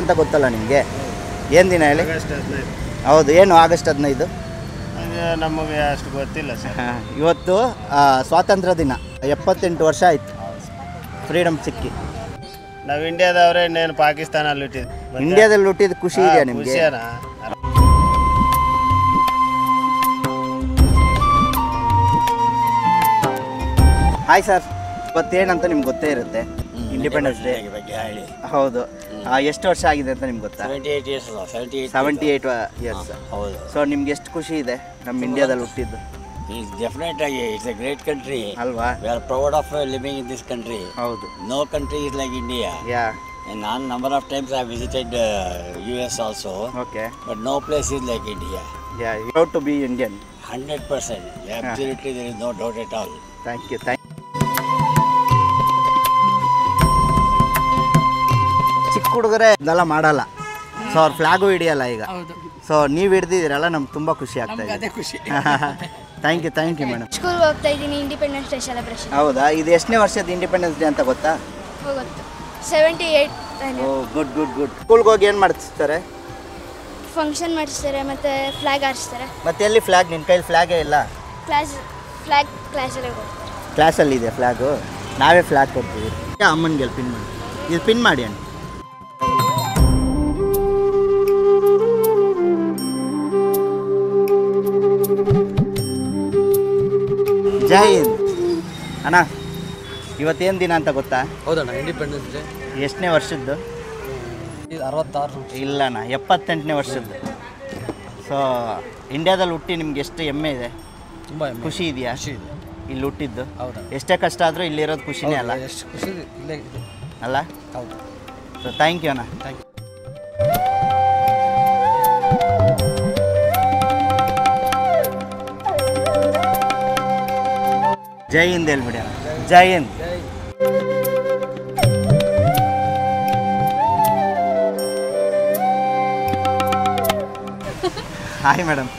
ಅಂತ ಗೊತ್ತಲ್ಲ ನಿಮಗೆ? ಏನು ದಿನ ಹೇಳಿ? ಹೌದು. ಏನು ಆಗಸ್ಟ್ 15? ನಮಗೆ ಅಷ್ಟು ಗೊತ್ತಿಲ್ಲ ಸರ್. ಇವತ್ತು ಸ್ವಾತಂತ್ರ್ಯ ದಿನ. 78 ವರ್ಷ ಆಯಿತು ಫ್ರೀಡಮ್ ಸಿಕ್ಕಿ. ನಾವು ಇಂಡಿಯಾದವ್ರೆ, ಇನ್ನೇನು ಪಾಕಿಸ್ತಾನಲ್ಲಿ ಹುಟ್ಟಿದ್ದು. ಇಂಡಿಯಾದಲ್ಲಿ ಹುಟ್ಟಿದ ಖುಷಿ ಇದೆಯಾ ನಿಮಗೆ? ಹಾಯ್ ಸರ್, ಇವತ್ತೇನಂತ ನಿಮ್ಗೆ ಗೊತ್ತೇ ಇರುತ್ತೆ, ಇಂಡಿಪೆಂಡೆನ್ಸ್ ಡೇ ಬಗ್ಗೆ ಹೇಳಿ. ಹೌದು. ಎಷ್ಟು ವರ್ಷ ಆಗಿದೆ ಅಂತ ನಿಮ್ಗೆ ಗೊತ್ತಾ? 78 ಇಯರ್ಸ್. ಹೌದು. ಸೊ ನಿಮ್ಗೆ ಎಷ್ಟು ಖುಷಿ ಇದೆ ನಮ್ಮ ಇಂಡಿಯಾದಲ್ಲಿ ಹುಟ್ಟಿದ್ದು? Definitely, it's a great country. Alva. We are proud of living in this country. Haudu. No country is like India. Yeah. And a number of times I visited US also. Okay. But no place is like India. Yeah, you have to be Indian. 100%. Absolutely, there is no doubt at all. Thank you. ಚಿಕ್ಕ ಹುಡುಗರೇ ಇದೆಲ್ಲ ಮಾಡಲ್ಲ, so ಅವ್ರ flag ಹಿಡಿಯಲ್ಲ ಈಗ. So ನೀವು ಹಿಡ್ದಿದ್ದೀರಲ್ಲ, ನಮ್ಗೆ ತುಂಬ ಖುಷಿ ಆಗ್ತಾ ಇದೆ. Thank you madam. ಸ್ಕೂಲ್ಗೆ ಹೋಗ್ತಾ ಇದ್ದೀನಿ, ಇಂಡಿಪೆಂಡೆನ್ಸ್ ಡೇ ಸೆಲೆಬ್ರೇಷನ್. ಹೌದಾ? ಇದು ಎಷ್ಟನೇ ವರ್ಷದ ಇಂಡಿಪೆಂಡೆನ್ಸ್ ಡೇ ಅಂತ ಗೊತ್ತಾ? ಗೊತ್ತು. 78. ಓ ಗುಡ್. ಸ್ಕೂಲ್ಗೆ ಹೋಗಿ ಏನು ಮಾಡಿಸ್ತಾರೆ? ಫಂಕ್ಷನ್ ಮಾಡಿಸ್ತಾರೆ, ಮತ್ತೆ ಫ್ಲಾಗ್ ಹಾರಿಸ್ತಾರೆ. ಮತ್ತೆ ಎಲ್ಲಿ ಫ್ಲಾಗ್? ನಿನ್ನ ಕೈಲಿ ಫ್ಲಾಗೇ ಇಲ್ಲ? ಕ್ಲಾಸಲ್ಲೇ ಕೊಡ್ತಾರೆ. ಕ್ಲಾಸಲ್ಲಿ ಇದೆ ಫ್ಲಾಗು? ನಾವೇ ಫ್ಲಾಗ್ ಕೊಡ್ತೀವಿ. ಅಮ್ಮನಿಗೆ ಪಿನ್ ಮಾಡಿ, ಇದು ಪಿನ್ ಮಾಡಿ ಅಣ್ಣ. ಜೈ ಹಿಂದ್ ಅಣ್ಣ. ಇವತ್ತೇನು ದಿನ ಅಂತ ಗೊತ್ತಾ? ಹೌದಣ್ಣ, ಇಂಡಿಪೆಂಡೆನ್ಸ್ ಡೇ. ಎಷ್ಟನೇ ವರ್ಷದ್ದು? 66. ಇಲ್ಲಣ್ಣ, 78ನೇ ವರ್ಷದ್ದು. ಸೊ ಇಂಡಿಯಾದಲ್ಲಿ ಹುಟ್ಟಿ ನಿಮ್ಗೆ ಎಷ್ಟು ಹೆಮ್ಮೆ ಇದೆ? ತುಂಬ ಖುಷಿ ಇದೆಯಾ? ಖುಷಿ ಇದೆ ಇಲ್ಲಿ ಹುಟ್ಟಿದ್ದು. ಹೌದಾ? ಎಷ್ಟೇ ಕಷ್ಟ ಆದರೂ ಇಲ್ಲಿರೋದು ಖುಷಿನೇ ಅಲ್ಲ? ಎಷ್ಟು ಖುಷಿ ಇಲ್ಲೇ ಅಲ್ಲ? ಹೌದು. ಸೊ ಥ್ಯಾಂಕ್ ಯು ಅಣ್ಣ. Thank you. ಜೈ ಹಿಂದ್ ಹೇಳ್ಬಿಡಿ ಅಣ್ಣ. ಜೈ ಹಿಂದ್. ಹಾಯ್ ಮೇಡಮ್,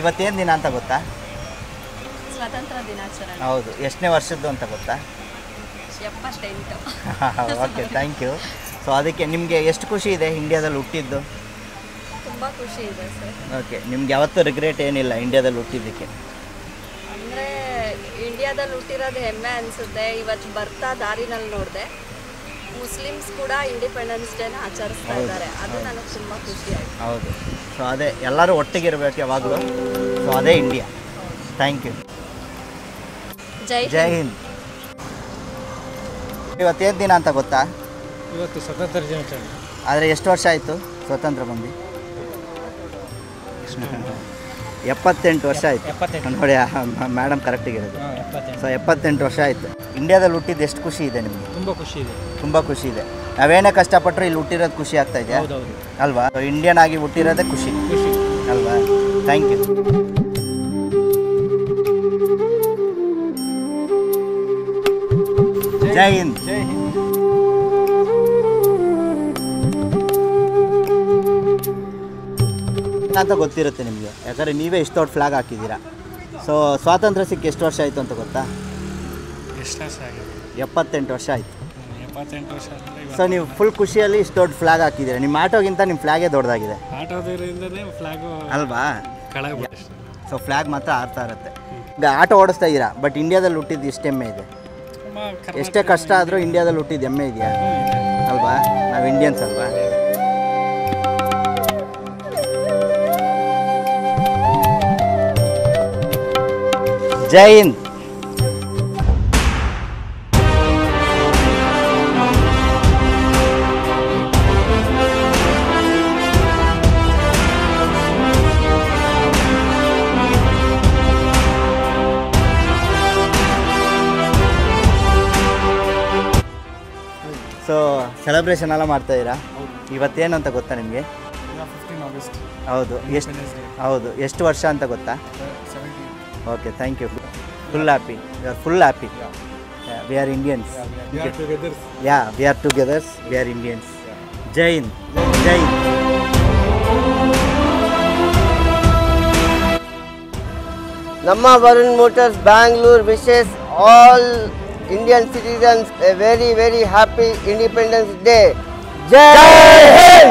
ಇವತ್ತೇನು ದಿನ ಅಂತ ಗೊತ್ತಾ? ಸ್ವಾತಂತ್ರ್ಯ ದಿನಾಚರಣೆ. ಹೌದು. ಎಷ್ಟನೇ ವರ್ಷದ್ದು ಅಂತ ಗೊತ್ತಾ? 78. Okay, thank you. ಸೊ ಅದಕ್ಕೆ ನಿಮಗೆ ಎಷ್ಟು ಖುಷಿ ಇದೆ ಇಂಡಿಯಾದಲ್ಲಿ ಹುಟ್ಟಿದ್ದು? ತುಂಬ ಖುಷಿ ಇದೆ ಸರ್. ಓಕೆ, ನಿಮ್ಗೆ ಯಾವತ್ತೂ ರಿಗ್ರೆಟ್ ಏನಿಲ್ಲ ಇಂಡಿಯಾದಲ್ಲಿ ಹುಟ್ಟಿದ್ದಕ್ಕೆ? ಅಂದರೆ ಇಂಡಿಯಾದಲ್ಲಿ ಹುಟ್ಟಿರೋದು ಹೆಮ್ಮೆ ಅನಿಸುತ್ತೆ. ಇವತ್ತು ಬರ್ತಾ ದಾರಿನಲ್ಲಿ ನೋಡಿದೆ, ಮುಸ್ಲಿಮ್ಸ್ ಕೂಡ ಇಂಡಿಪೆಂಡೆನ್ಸ್ ಡೇನ ಆಚರಿಸ್ತಾ ಇದ್ದಾರೆ. ಅದು ನನಗೆ ತುಂಬ ಖುಷಿ ಆಯಿತು. ಹೌದು. ಸೊ ಅದೇ, ಎಲ್ಲರೂ ಒಟ್ಟಿಗಿರ್ಬೇಕು ಯಾವಾಗಲೂ. ಸೊ ಅದೇ India. Thank you. Jai Hind. ಇವತ್ತೇನು ದಿನ ಅಂತ ಗೊತ್ತಾ? ಇವತ್ತು ಸ್ವಾತಂತ್ರ್ಯ ದಿನಾಚರಣೆ. ಆದರೆ ಎಷ್ಟು ವರ್ಷ ಆಯಿತು ಸ್ವತಂತ್ರ ಬಂದು? 78 ವರ್ಷ ಆಯಿತು ನೋಡಿ. ಮೇಡಮ್ ಕರೆಕ್ಟಿಗಿರೋದು. ಸೊ 78 ವರ್ಷ ಆಯಿತು. ಇಂಡಿಯಾದಲ್ಲಿ ಹುಟ್ಟಿದ್ದು ಎಷ್ಟು ಖುಷಿ ಇದೆ ನಿಮಗೆ? ತುಂಬ ಖುಷಿ ಇದೆ. ತುಂಬ ಖುಷಿ ಇದೆ. ನಾವೇನೇ ಕಷ್ಟಪಟ್ಟರು ಇಲ್ಲಿ ಹುಟ್ಟಿರೋದು ಖುಷಿ ಆಗ್ತಾ ಇದೆಯಾ ಅಲ್ವಾ? ಇಂಡಿಯನ್ ಆಗಿ ಹುಟ್ಟಿರೋದೇ ಖುಷಿ ಅಲ್ವಾ? Thank you. ಜೈ ಹಿಂದ್. ಅಂತ ಗೊತ್ತಿರುತ್ತೆ ನಿಮಗೆ, ಯಾಕಂದರೆ ನೀವೇ ಇಷ್ಟು ದೊಡ್ಡ ಫ್ಲಾಗ್ ಹಾಕಿದ್ದೀರಾ. ಸೊ ಸ್ವಾತಂತ್ರ್ಯ ಸಿಕ್ಕಿ ಎಷ್ಟು ವರ್ಷ ಆಯಿತು ಅಂತ ಗೊತ್ತಾ? ಎಷ್ಟು ವರ್ಷ ಆಗಿದೆ? 78 ವರ್ಷ ಆಯಿತು. 78 ವರ್ಷ. ಸೊ ನೀವು ಫುಲ್ ಖುಷಿಯಲ್ಲಿ ಇಷ್ಟು ದೊಡ್ಡ ಫ್ಲಾಗ್ ಹಾಕಿದ್ದೀರಾ. ನಿಮ್ಮ ಆಟೋಗಿಂತ ನಿಮ್ಮ ಫ್ಲಾಗೇ ದೊಡ್ಡದಾಗಿದೆ. ಆಟೋದ್ರಿಂದನೇ ಫ್ಲಾಗು ಅಲ್ವಾ? ಕೆಳಗೆ. ಸೊ ಫ್ಲಾಗ್ ಮಾತ್ರ ಆಡ್ತಾ ಇರುತ್ತೆ. ಈಗ ಆಟೋ ಓಡಿಸ್ತಾ ಇದ್ದೀರಾ, ಬಟ್ ಇಂಡಿಯಾದಲ್ಲಿ ಹುಟ್ಟಿದ್ದು ಎಷ್ಟು ಹೆಮ್ಮೆ ಇದೆ. ಎಷ್ಟೇ ಕಷ್ಟ ಆದರೂ ಇಂಡಿಯಾದಲ್ಲಿ ಹುಟ್ಟಿದ್ದು ಹೆಮ್ಮೆ ಇದೆಯಾ ಅಲ್ವಾ? ನಾವು ಇಂಡಿಯನ್ಸ್ ಅಲ್ವಾ? ಜೈ ಹಿಂದ್. ಸೊ ಸೆಲೆಬ್ರೇಷನ್ ಎಲ್ಲ ಮಾಡ್ತಾ ಇದ್ದೀರಾ? ಇವತ್ತೇನು ಅಂತ ಗೊತ್ತಾ ನಿಮಗೆ? 15 ಆಗಸ್ಟ್. ಹೌದು. ಹೌದು. ಎಷ್ಟು ವರ್ಷ ಅಂತ ಗೊತ್ತಾ? 70. Okay, thank you. Full happy. We are full happy. We are Indians. We are together. Yeah, we are togethers. We are Indians. Jai Hind. Jai Hind. ನಮ್ಮ Varun motors Bangalore wishes all Indian citizens a very happy Independence Day. Jai Hind.